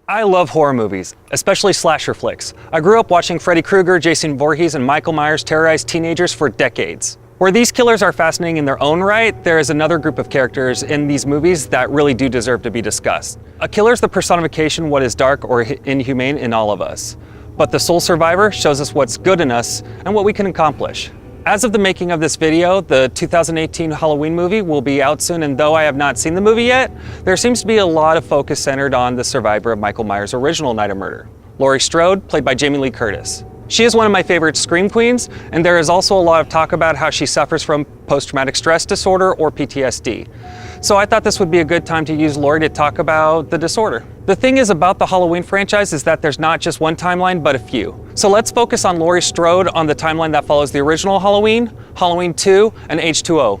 I love horror movies, especially slasher flicks. I grew up watching Freddy Krueger, Jason Voorhees, and Michael Myers terrorize teenagers for decades. Where these killers are fascinating in their own right, there is another group of characters in these movies that really do deserve to be discussed. A killer is the personification of what is dark or inhumane in all of us. But the sole survivor shows us what's good in us and what we can accomplish. As of the making of this video, the 2018 Halloween movie will be out soon, and though I have not seen the movie yet, there seems to be a lot of focus centered on the survivor of Michael Myers' original night of murder, Laurie Strode, played by Jamie Lee Curtis. She is one of my favorite scream queens, and there is also a lot of talk about how she suffers from post-traumatic stress disorder or PTSD. So I thought this would be a good time to use Laurie to talk about the disorder. The thing is about the Halloween franchise is that there's not just one timeline, but a few. So let's focus on Laurie Strode on the timeline that follows the original Halloween, Halloween 2, and H2O.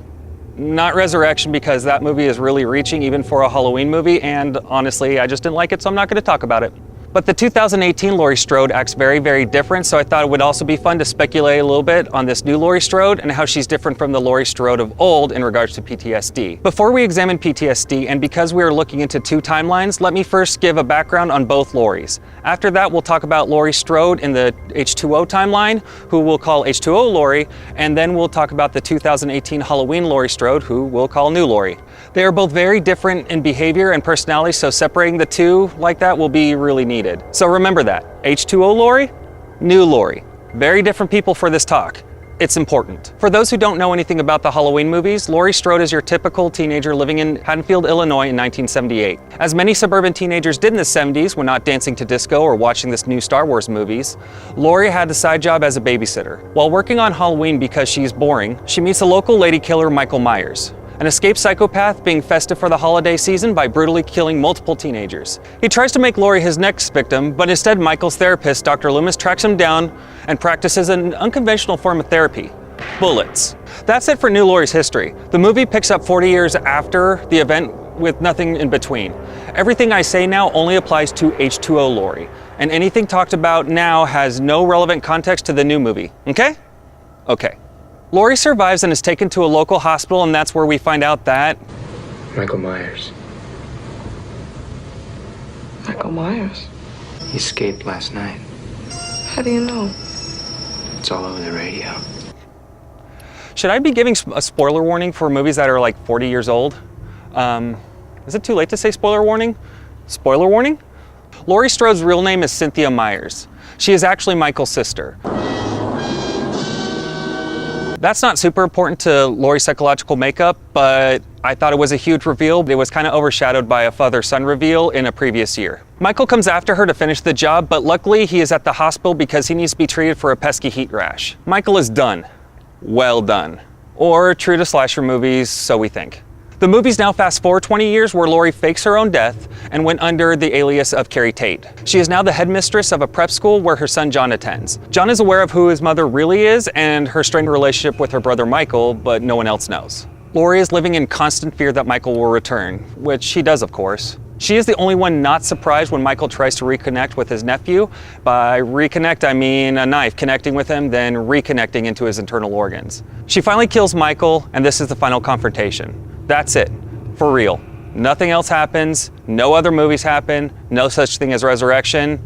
Not Resurrection, because that movie is really reaching even for a Halloween movie, and honestly, I just didn't like it, so I'm not going to talk about it. But the 2018 Laurie Strode acts very, very different, so I thought it would also be fun to speculate a little bit on this new Laurie Strode and how she's different from the Laurie Strode of old in regards to PTSD. Before we examine PTSD, and because we are looking into two timelines, let me first give a background on both Lauries. After that, we'll talk about Laurie Strode in the H2O timeline, who we'll call H2O Laurie, and then we'll talk about the 2018 Halloween Laurie Strode, who we'll call New Laurie. They are both very different in behavior and personality, so separating the two like that will be really needed. So remember that, H2O Laurie, New Laurie. Very different people for this talk. It's important. For those who don't know anything about the Halloween movies, Laurie Strode is your typical teenager living in Haddonfield, Illinois in 1978. As many suburban teenagers did in the 70s when not dancing to disco or watching this new Star Wars movies, Laurie had a side job as a babysitter. While working on Halloween because she's boring, she meets a local lady killer, Michael Myers, an escaped psychopath being festive for the holiday season by brutally killing multiple teenagers. He tries to make Laurie his next victim, but instead Michael's therapist, Dr. Loomis, tracks him down and practices an unconventional form of therapy: bullets. That's it for New Laurie's history. The movie picks up 40 years after the event with nothing in between. Everything I say now only applies to H2O Laurie, and anything talked about now has no relevant context to the new movie, okay? Okay. Laurie survives and is taken to a local hospital, and that's where we find out that Michael Myers. Michael Myers? He escaped last night. How do you know? It's all over the radio. Should I be giving a spoiler warning for movies that are like 40 years old? Is it too late to say spoiler warning? Spoiler warning? Laurie Strode's real name is Cynthia Myers. She is actually Michael's sister. That's not super important to Laurie's psychological makeup, but I thought it was a huge reveal. It was kind of overshadowed by a father-son reveal in a previous year. Michael comes after her to finish the job, but luckily he is at the hospital because he needs to be treated for a pesky heat rash. Michael is done. Well done. Or true to slasher movies, so we think. The movie's now fast forward 20 years where Laurie fakes her own death and went under the alias of Carrie Tate. She is now the headmistress of a prep school where her son John attends. John is aware of who his mother really is and her strained relationship with her brother Michael, but no one else knows. Laurie is living in constant fear that Michael will return, which he does, of course. She is the only one not surprised when Michael tries to reconnect with his nephew. By reconnect, I mean a knife connecting with him, then reconnecting into his internal organs. She finally kills Michael, and this is the final confrontation. That's it, for real. Nothing else happens, no other movies happen, no such thing as resurrection.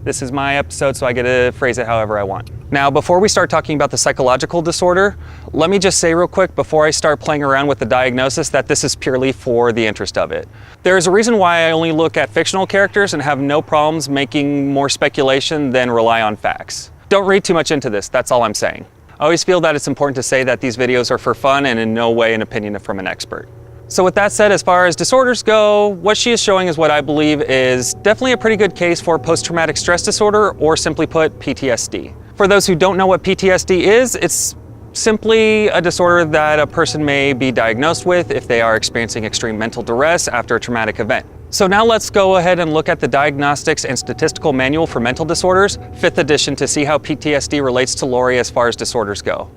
This is my episode, so I get to phrase it however I want. Now, before we start talking about the psychological disorder, let me just say real quick before I start playing around with the diagnosis that this is purely for the interest of it. There is a reason why I only look at fictional characters and have no problems making more speculation than rely on facts. Don't read too much into this, that's all I'm saying. I always feel that it's important to say that these videos are for fun and in no way an opinion from an expert. So with that said, as far as disorders go, what she is showing is what I believe is definitely a pretty good case for post-traumatic stress disorder, or simply put, PTSD. For those who don't know what PTSD is, it's simply a disorder that a person may be diagnosed with if they are experiencing extreme mental duress after a traumatic event. So now let's go ahead and look at the Diagnostics and Statistical Manual for Mental Disorders, 5th edition, to see how PTSD relates to Laurie as far as disorders go.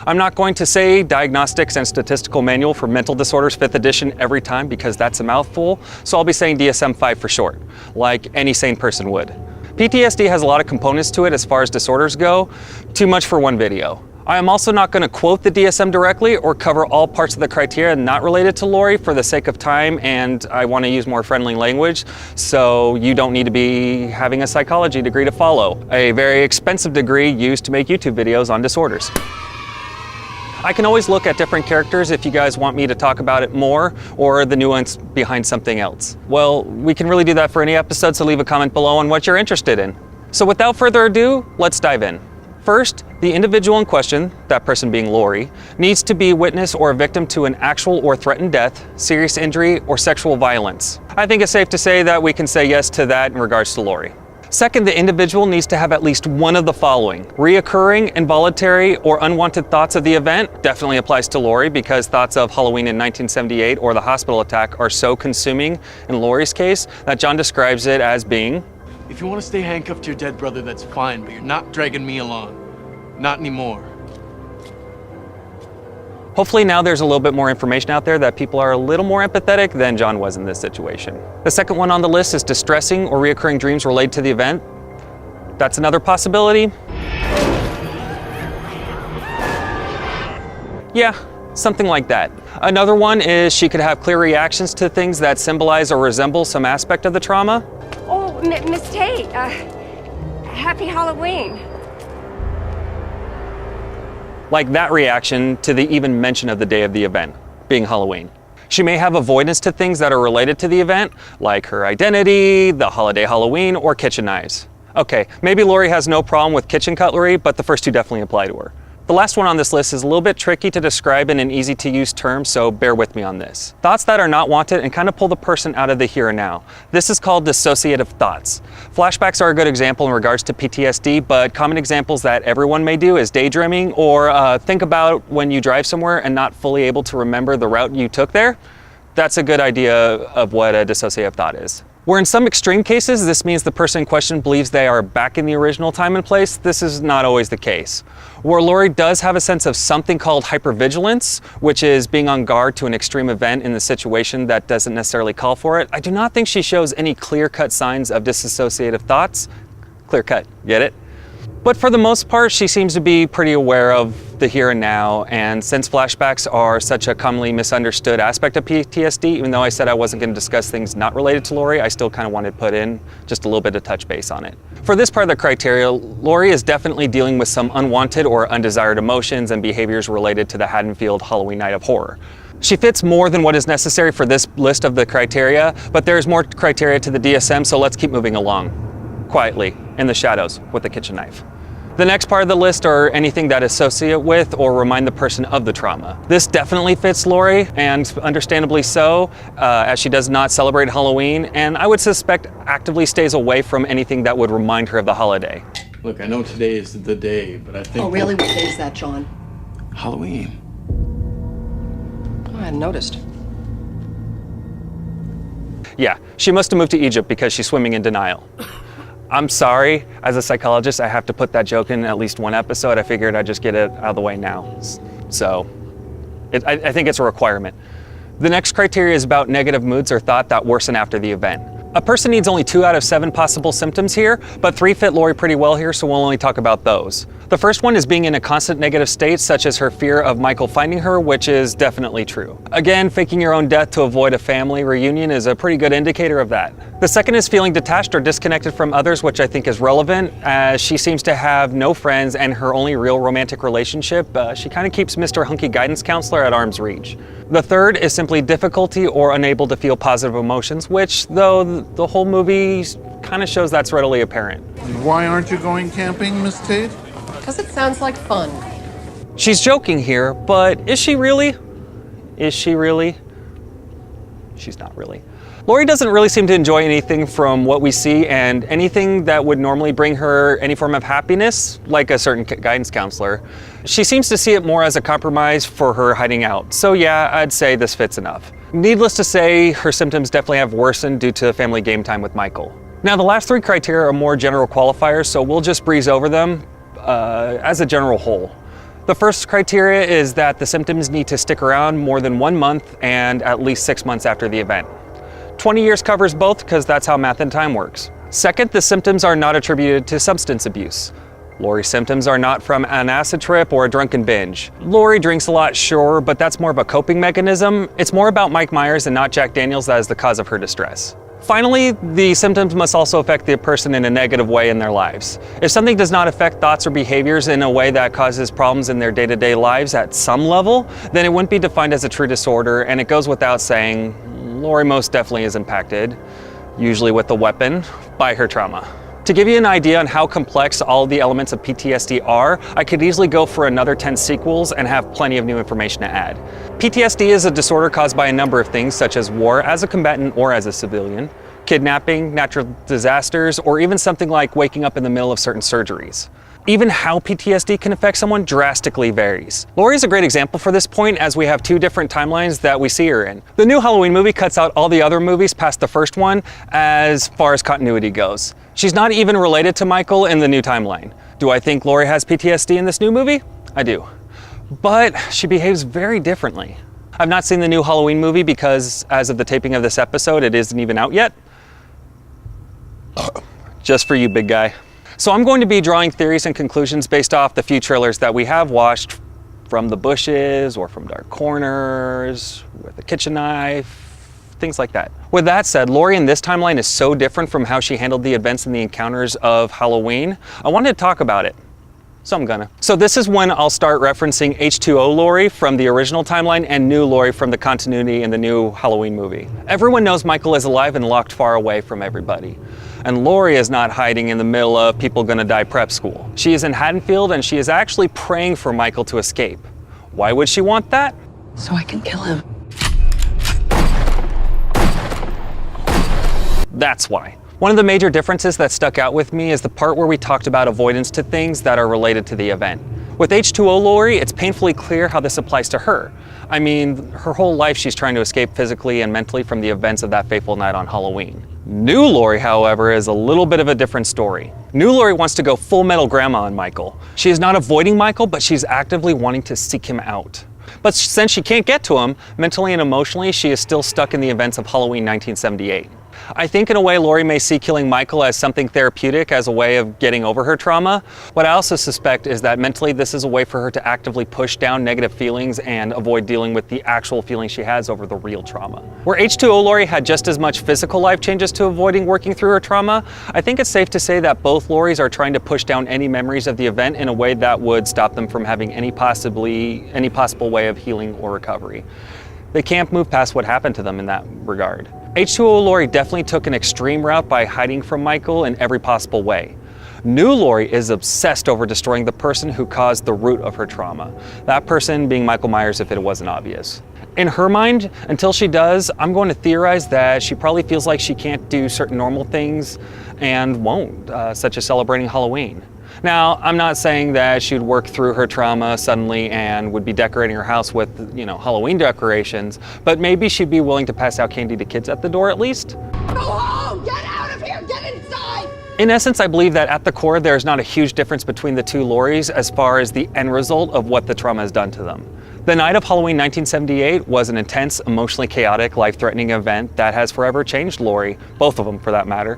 I'm not going to say Diagnostics and Statistical Manual for Mental Disorders, 5th edition every time because that's a mouthful, so I'll be saying DSM-5 for short, like any sane person would. PTSD has a lot of components to it as far as disorders go, too much for one video. I am also not going to quote the DSM directly or cover all parts of the criteria not related to Laurie for the sake of time, and I want to use more friendly language, so you don't need to be having a psychology degree to follow. A very expensive degree used to make YouTube videos on disorders. I can always look at different characters if you guys want me to talk about it more or the nuance behind something else. Well, we can really do that for any episode, so leave a comment below on what you're interested in. So without further ado, let's dive in. First, the individual in question, that person being Laurie, needs to be witness or a victim to an actual or threatened death, serious injury, or sexual violence. I think it's safe to say that we can say yes to that in regards to Laurie. Second, the individual needs to have at least one of the following. Reoccurring, involuntary, or unwanted thoughts of the event definitely applies to Laurie because thoughts of Halloween in 1978 or the hospital attack are so consuming in Laurie's case that John describes it as being, "If you want to stay handcuffed to your dead brother, that's fine, but you're not dragging me along. Not anymore." Hopefully now there's a little bit more information out there that people are a little more empathetic than John was in this situation. The second one on the list is distressing or reoccurring dreams related to the event. That's another possibility. Yeah, something like that. Another one is she could have clear reactions to things that symbolize or resemble some aspect of the trauma. Oh, Miss Tate, happy Halloween. Like that reaction to the even mention of the day of the event, being Halloween. She may have avoidance to things that are related to the event, like her identity, the holiday Halloween, or kitchen knives. Okay, maybe Laurie has no problem with kitchen cutlery, but the first two definitely apply to her. The last one on this list is a little bit tricky to describe in an easy to use term, so bear with me on this. Thoughts that are not wanted and kind of pull the person out of the here and now. This is called dissociative thoughts. Flashbacks are a good example in regards to PTSD, but common examples that everyone may do is daydreaming or think about when you drive somewhere and not fully able to remember the route you took there. That's a good idea of what a dissociative thought is. Where in some extreme cases, this means the person in question believes they are back in the original time and place, this is not always the case. Where Laurie does have a sense of something called hypervigilance, which is being on guard to an extreme event in the situation that doesn't necessarily call for it, I do not think she shows any clear-cut signs of dissociative thoughts. Clear-cut, get it? But for the most part, she seems to be pretty aware of the here and now, and since flashbacks are such a commonly misunderstood aspect of PTSD, even though I said I wasn't going to discuss things not related to Laurie, I still kind of wanted to put in just a little bit of touch base on it. For this part of the criteria, Laurie is definitely dealing with some unwanted or undesired emotions and behaviors related to the Haddonfield Halloween Night of Horror. She fits more than what is necessary for this list of the criteria, but there's more criteria to the DSM, so let's keep moving along. Quietly, in the shadows, with a kitchen knife. The next part of the list are anything that associate with or remind the person of the trauma. This definitely fits Laurie, and understandably so, as she does not celebrate Halloween, and I would suspect actively stays away from anything that would remind her of the holiday. Look, I know today is the day, but I think... Oh, really? What day is that, John? Halloween. Oh, I hadn't noticed. Yeah, she must have moved to Egypt because she's swimming in denial. I'm sorry, as a psychologist, I have to put that joke in at least one episode. I figured I'd just get it out of the way now. So, I think it's a requirement. The next criteria is about negative moods or thought that worsen after the event. A person needs only 2 out of 7 possible symptoms here, but 3 fit Laurie pretty well here, so we'll only talk about those. The first one is being in a constant negative state, such as her fear of Michael finding her, which is definitely true. Again, faking your own death to avoid a family reunion is a pretty good indicator of that. The second is feeling detached or disconnected from others, which I think is relevant, as she seems to have no friends and her only real romantic relationship, she kind of keeps Mr. Hunky Guidance Counselor at arm's reach. The third is simply difficulty or unable to feel positive emotions, which, though the whole movie kind of shows that's readily apparent. Why aren't you going camping, Miss Tate? Because it sounds like fun. She's joking here, but is she really? Is she really? She's not really. Laurie doesn't really seem to enjoy anything from what we see, and anything that would normally bring her any form of happiness, like a certain guidance counselor, she seems to see it more as a compromise for her hiding out. So yeah, I'd say this fits enough. Needless to say, her symptoms definitely have worsened due to family game time with Michael. Now, the last 3 criteria are more general qualifiers, so we'll just breeze over them as a general whole. The first criteria is that the symptoms need to stick around more than 1 month and at least 6 months after the event. 20 years covers both because that's how math and time works. Second, the symptoms are not attributed to substance abuse. Laurie's symptoms are not from an acid trip or a drunken binge. Laurie drinks a lot, sure, but that's more of a coping mechanism. It's more about Mike Myers and not Jack Daniels that is the cause of her distress. Finally, the symptoms must also affect the person in a negative way in their lives. If something does not affect thoughts or behaviors in a way that causes problems in their day-to-day lives at some level, then it wouldn't be defined as a true disorder, and it goes without saying, Laurie most definitely is impacted, usually with a weapon, by her trauma. To give you an idea on how complex all the elements of PTSD are, I could easily go for another 10 sequels and have plenty of new information to add. PTSD is a disorder caused by a number of things, such as war as a combatant or as a civilian, kidnapping, natural disasters, or even something like waking up in the middle of certain surgeries. Even how PTSD can affect someone drastically varies. Laurie is a great example for this point, as we have two different timelines that we see her in. The new Halloween movie cuts out all the other movies past the first one as far as continuity goes. She's not even related to Michael in the new timeline. Do I think Laurie has PTSD in this new movie? I do. But she behaves very differently. I've not seen the new Halloween movie because as of the taping of this episode, it isn't even out yet. Just for you, big guy. So I'm going to be drawing theories and conclusions based off the few trailers that we have watched, from the bushes or from dark corners, with a kitchen knife, things like that. With that said, Laurie in this timeline is so different from how she handled the events and the encounters of Halloween. I wanted to talk about it. So I'm gonna. So this is when I'll start referencing H2O Laurie from the original timeline and new Laurie from the continuity in the new Halloween movie. Everyone knows Michael is alive and locked far away from everybody. And Laurie is not hiding in the middle of people gonna die prep school. She is in Haddonfield and she is actually praying for Michael to escape. Why would she want that? So I can kill him. That's why. One of the major differences that stuck out with me is the part where we talked about avoidance to things that are related to the event. With H2O Laurie, it's painfully clear how this applies to her. I mean, her whole life she's trying to escape physically and mentally from the events of that fateful night on Halloween. New Laurie, however, is a little bit of a different story. New Laurie wants to go full metal grandma on Michael. She is not avoiding Michael, but she's actively wanting to seek him out. But since she can't get to him, mentally and emotionally, she is still stuck in the events of Halloween 1978. I think in a way Laurie may see killing Michael as something therapeutic, as a way of getting over her trauma. What I also suspect is that mentally this is a way for her to actively push down negative feelings and avoid dealing with the actual feelings she has over the real trauma. Where H2O Laurie had just as much physical life changes to avoiding working through her trauma, I think it's safe to say that both Lauries are trying to push down any memories of the event in a way that would stop them from having any possible way of healing or recovery. They can't move past what happened to them in that regard. H2O Laurie definitely took an extreme route by hiding from Michael in every possible way. New Laurie is obsessed over destroying the person who caused the root of her trauma. That person being Michael Myers if it wasn't obvious. In her mind, until she does, I'm going to theorize that she probably feels like she can't do certain normal things and won't, such as celebrating Halloween. Now, I'm not saying that she'd work through her trauma suddenly and would be decorating her house with, Halloween decorations, but maybe she'd be willing to pass out candy to kids at the door at least. Go home! Get out of here! Get inside! In essence, I believe that at the core, there's not a huge difference between the two Lauries as far as the end result of what the trauma has done to them. The night of Halloween 1978 was an intense, emotionally chaotic, life-threatening event that has forever changed Laurie, both of them for that matter,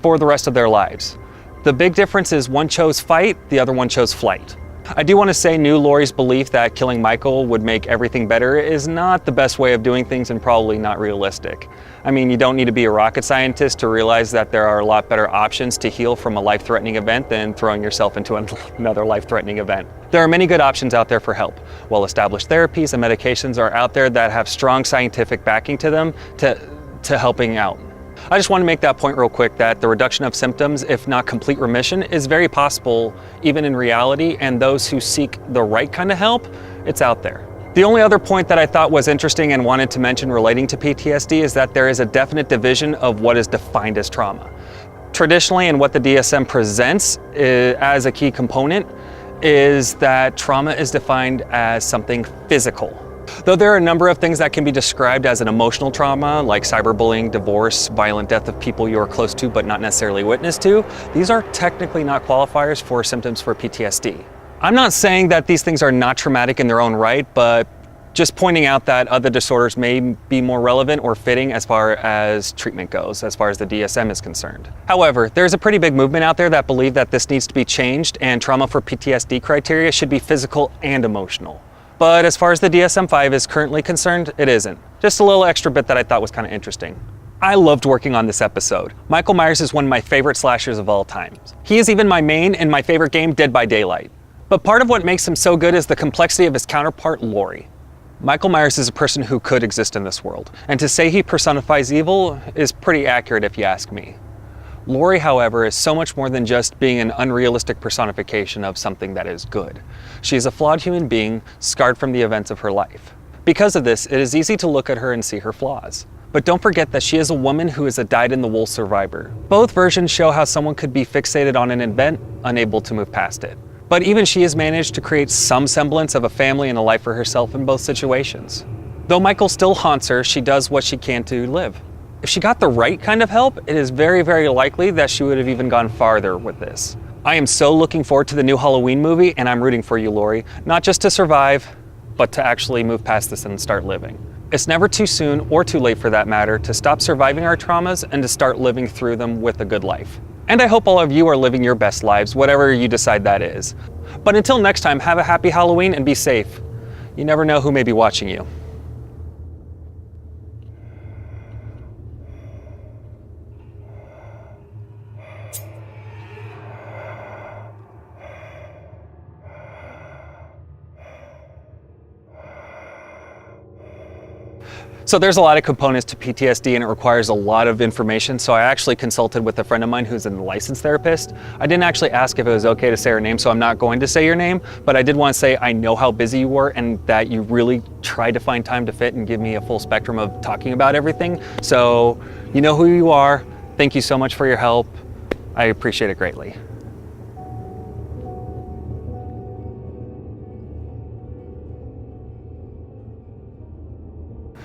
for the rest of their lives. The big difference is one chose fight, the other one chose flight. I do want to say new Laurie's belief that killing Michael would make everything better is not the best way of doing things and probably not realistic. I mean, you don't need to be a rocket scientist to realize that there are a lot better options to heal from a life-threatening event than throwing yourself into another life-threatening event. There are many good options out there for help. Well-established therapies and medications are out there that have strong scientific backing to them to helping out. I just want to make that point real quick that the reduction of symptoms, if not complete remission, is very possible even in reality, and those who seek the right kind of help, it's out there. The only other point that I thought was interesting and wanted to mention relating to PTSD is that there is a definite division of what is defined as trauma. Traditionally, and what the DSM presents as a key component, is that trauma is defined as something physical. Though there are a number of things that can be described as an emotional trauma, like cyberbullying, divorce, violent death of people you are close to but not necessarily witness to, these are technically not qualifiers for symptoms for PTSD. I'm not saying that these things are not traumatic in their own right, but Just pointing out that other disorders may be more relevant or fitting as far as treatment goes, as far as the DSM is concerned. However, there's a pretty big movement out there that believe that this needs to be changed and trauma for PTSD criteria should be physical and emotional. But as far as the DSM-5 is currently concerned, it isn't. Just a little extra bit that I thought was kind of interesting. I loved working on this episode. Michael Myers is one of my favorite slashers of all time. He is even my main in my favorite game, Dead by Daylight. But part of what makes him so good is the complexity of his counterpart, Laurie. Michael Myers is a person who could exist in this world, and to say he personifies evil is pretty accurate if you ask me. Laurie, however, is so much more than just being an unrealistic personification of something that is good. She is a flawed human being, scarred from the events of her life. Because of this, it is easy to look at her and see her flaws. But don't forget that she is a woman who is a dyed-in-the-wool survivor. Both versions show how someone could be fixated on an event, unable to move past it. But even she has managed to create some semblance of a family and a life for herself in both situations. Though Michael still haunts her, she does what she can to live. If she got the right kind of help, it is very, very likely that she would have even gone farther with this. I am so looking forward to the new Halloween movie, and I'm rooting for you, Laurie, not just to survive, but to actually move past this and start living. It's never too soon, or too late for that matter, to stop surviving our traumas and to start living through them with a good life. And I hope all of you are living your best lives, whatever you decide that is. But until next time, have a happy Halloween and be safe. You never know who may be watching you. So there's a lot of components to PTSD and it requires a lot of information. So I actually consulted with a friend of mine who's a licensed therapist. I didn't actually ask if it was okay to say her name, so I'm not going to say your name, but I did want to say I know how busy you were and that you really tried to find time to fit and give me a full spectrum of talking about everything. So you know who you are. Thank you so much for your help. I appreciate it greatly.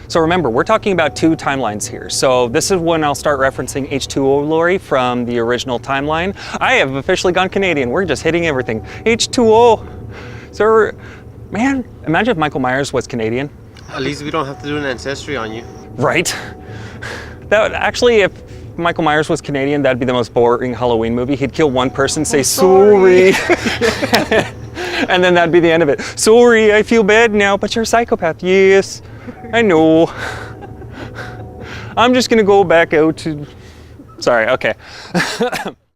So remember, we're talking about two timelines here. So this is when I'll start referencing H2O Laurie from the original timeline. I have officially gone Canadian. We're just hitting everything. H2O. So, man, imagine if Michael Myers was Canadian. At least we don't have to do an ancestry on you. Right? That would actually, if Michael Myers was Canadian, that'd be the most boring Halloween movie. He'd kill one person, say sorry. And then that'd be the end of it. Sorry, I feel bad now, but you're a psychopath. Yes. I know. I'm just gonna go back out to... Sorry, okay.